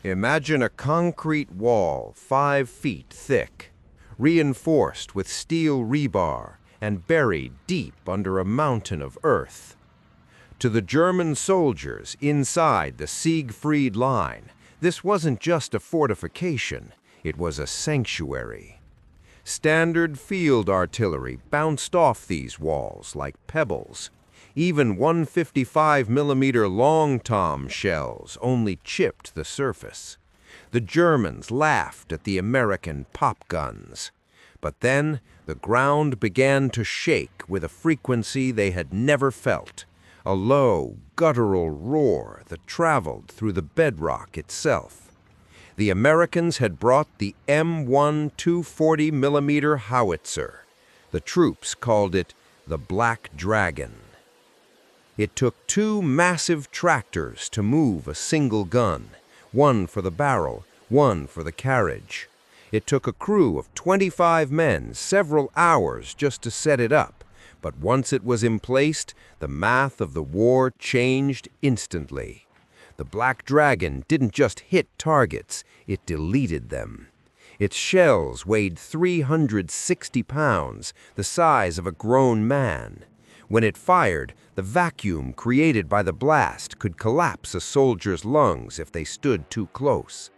Imagine a concrete wall 5 feet thick, reinforced with steel rebar and buried deep under a mountain of earth. To the German soldiers inside the Siegfried Line, this wasn't just a fortification, it was a sanctuary. Standard field artillery bounced off these walls like pebbles. Even 155mm long-tom shells only chipped the surface. The Germans laughed at the American pop guns. But then the ground began to shake with a frequency they had never felt, a low, guttural roar that traveled through the bedrock itself. The Americans had brought the M1 240mm Howitzer. The troops called it the Black Dragon. It took 2 massive tractors to move a single gun, one for the barrel, one for the carriage. It took a crew of 25 men several hours just to set it up, but once it was emplaced, the math of the war changed instantly. The Black Dragon didn't just hit targets, it deleted them. Its shells weighed 360 pounds, the size of a grown man. When it fired, the vacuum created by the blast could collapse a soldier's lungs if they stood too close.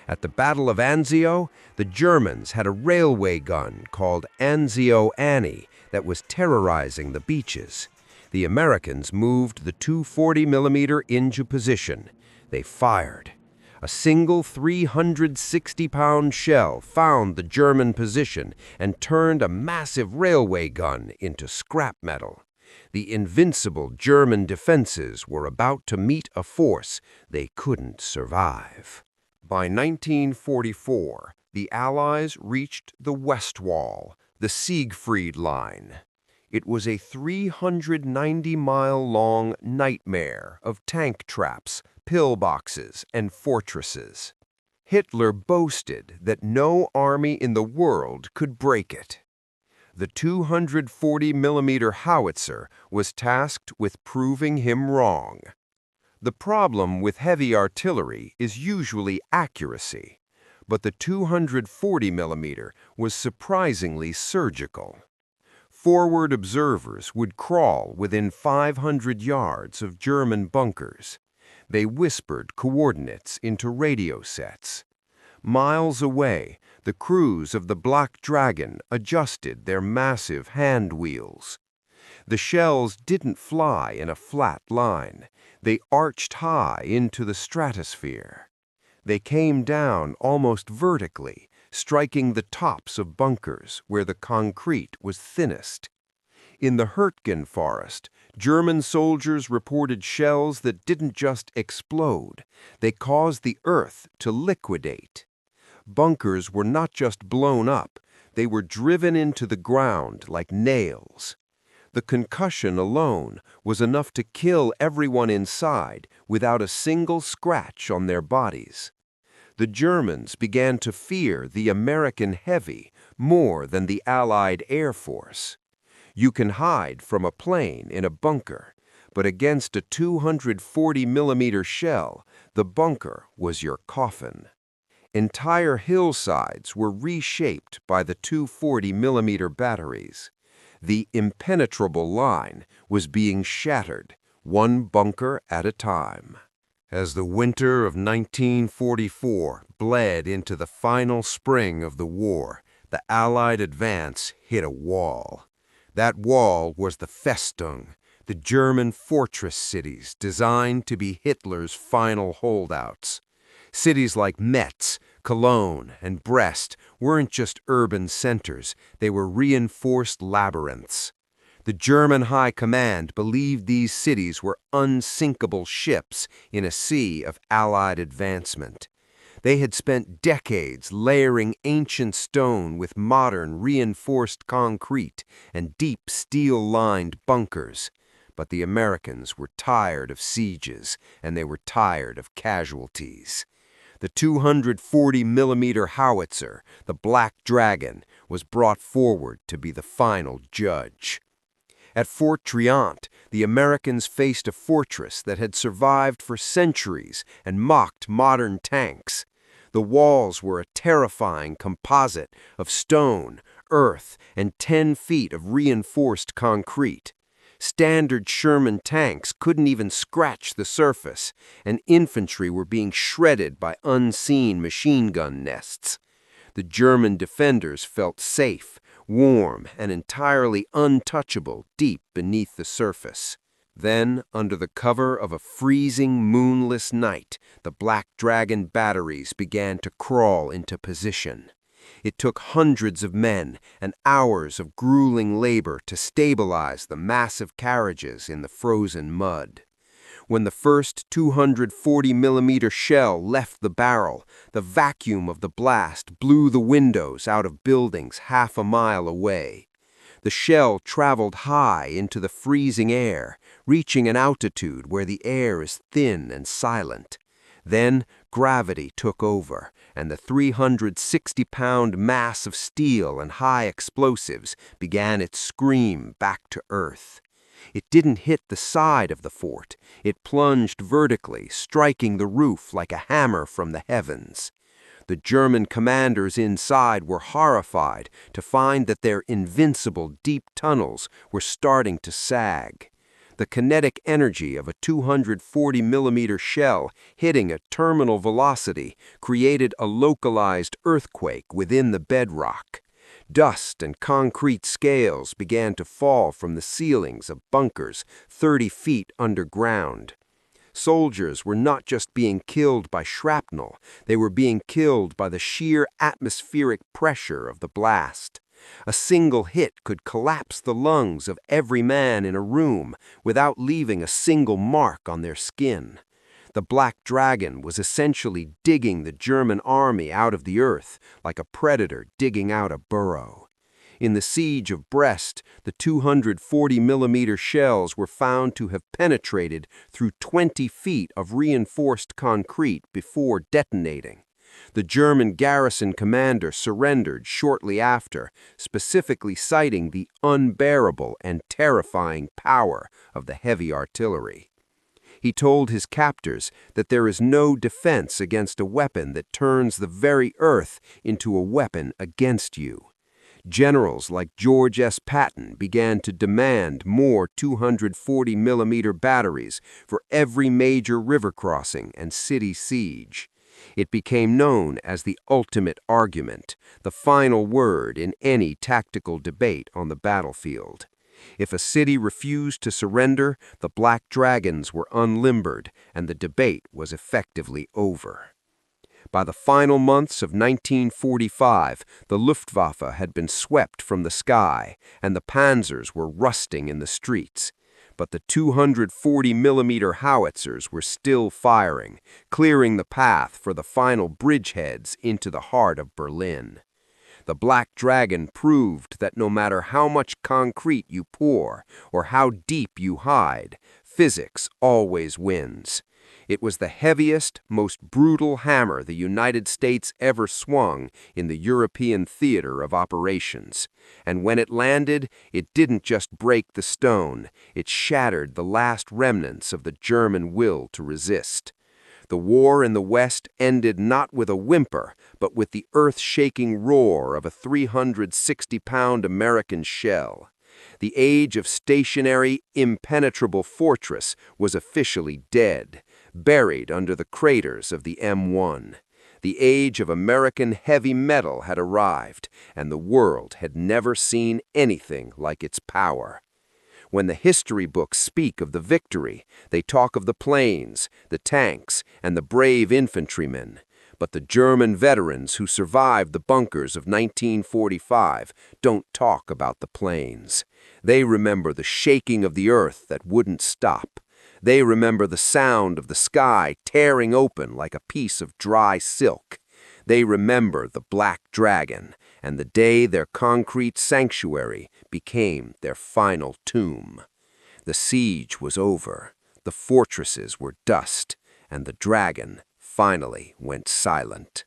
At the Battle of Anzio, the Germans had a railway gun called Anzio Annie that was terrorizing the beaches. The Americans moved the 240mm into position. They fired. A single 360-pound shell found the German position and turned a massive railway gun into scrap metal. The invincible German defenses were about to meet a force they couldn't survive. By 1944, the Allies reached the Westwall, the Siegfried Line. It was a 390-mile-long nightmare of tank traps, pillboxes, and fortresses. Hitler boasted that no army in the world could break it. The 240mm Howitzer was tasked with proving him wrong. The problem with heavy artillery is usually accuracy, but the 240mm was surprisingly surgical. Forward observers would crawl within 500 yards of German bunkers. They whispered coordinates into radio sets. Miles away, the crews of the Black Dragon adjusted their massive hand wheels. The shells didn't fly in a flat line. They arched high into the stratosphere. They came down almost vertically, striking the tops of bunkers where the concrete was thinnest. In the Hürtgen forest, German soldiers reported shells that didn't just explode. They caused the earth to liquidate. Bunkers were not just blown up, they were driven into the ground like nails. The concussion alone was enough to kill everyone inside without a single scratch on their bodies. The Germans began to fear the American heavy more than the Allied Air Force. You can hide from a plane in a bunker, but against a 240mm shell, the bunker was your coffin. Entire hillsides were reshaped by the 240mm batteries. The impenetrable line was being shattered, one bunker at a time. As the winter of 1944 bled into the final spring of the war, the Allied advance hit a wall. That wall was the Festung, the German fortress cities designed to be Hitler's final holdouts. Cities like Metz, Cologne, and Brest weren't just urban centers, they were reinforced labyrinths. The German High Command believed these cities were unsinkable ships in a sea of Allied advancement. They had spent decades layering ancient stone with modern reinforced concrete and deep steel-lined bunkers. But the Americans were tired of sieges, and they were tired of casualties. The 240mm Howitzer, the Black Dragon, was brought forward to be the final judge. At Fort Triant, the Americans faced a fortress that had survived for centuries and mocked modern tanks. The walls were a terrifying composite of stone, earth, and 10 feet of reinforced concrete. Standard Sherman tanks couldn't even scratch the surface, and infantry were being shredded by unseen machine gun nests. The German defenders felt safe, warm, and entirely untouchable deep beneath the surface. Then, under the cover of a freezing, moonless night, the Black Dragon batteries began to crawl into position. It took hundreds of men and hours of grueling labor to stabilize the massive carriages in the frozen mud. When the first 240mm shell left the barrel, the vacuum of the blast blew the windows out of buildings half a mile away. The shell traveled high into the freezing air, reaching an altitude where the air is thin and silent. Then gravity took over, and the 360-pound mass of steel and high explosives began its scream back to earth. It didn't hit the side of the fort. It plunged vertically, striking the roof like a hammer from the heavens. The German commanders inside were horrified to find that their invincible deep tunnels were starting to sag. The kinetic energy of a 240mm shell hitting a terminal velocity created a localized earthquake within the bedrock. Dust and concrete scales began to fall from the ceilings of bunkers 30 feet underground. Soldiers were not just being killed by shrapnel, they were being killed by the sheer atmospheric pressure of the blast. A single hit could collapse the lungs of every man in a room without leaving a single mark on their skin. The Black Dragon was essentially digging the German army out of the earth like a predator digging out a burrow. In the siege of Brest, the 240mm shells were found to have penetrated through 20 feet of reinforced concrete before detonating. The German garrison commander surrendered shortly after, specifically citing the unbearable and terrifying power of the heavy artillery. He told his captors that there is no defense against a weapon that turns the very earth into a weapon against you. Generals like George S. Patton began to demand more 240mm batteries for every major river crossing and city siege. It became known as the ultimate argument, the final word in any tactical debate on the battlefield. If a city refused to surrender, the Black Dragons were unlimbered, and the debate was effectively over. By the final months of 1945, the Luftwaffe had been swept from the sky, and the Panzers were rusting in the streets. But the 240mm howitzers were still firing, clearing the path for the final bridgeheads into the heart of Berlin. The Black Dragon proved that no matter how much concrete you pour or how deep you hide, physics always wins. It was the heaviest, most brutal hammer the United States ever swung in the European theater of operations. And when it landed, it didn't just break the stone, it shattered the last remnants of the German will to resist. The war in the West ended not with a whimper, but with the earth-shaking roar of a 360-pound American shell. The age of stationary, impenetrable fortress was officially dead, buried under the craters of the M1. The age of American heavy metal had arrived, and the world had never seen anything like its power. When the history books speak of the victory, they talk of the planes, the tanks, and the brave infantrymen. But the German veterans who survived the bunkers of 1945 don't talk about the planes. They remember the shaking of the earth that wouldn't stop. They remember the sound of the sky tearing open like a piece of dry silk. They remember the Black Dragon and the day their concrete sanctuary became their final tomb. The siege was over, the fortresses were dust, and the dragon finally went silent.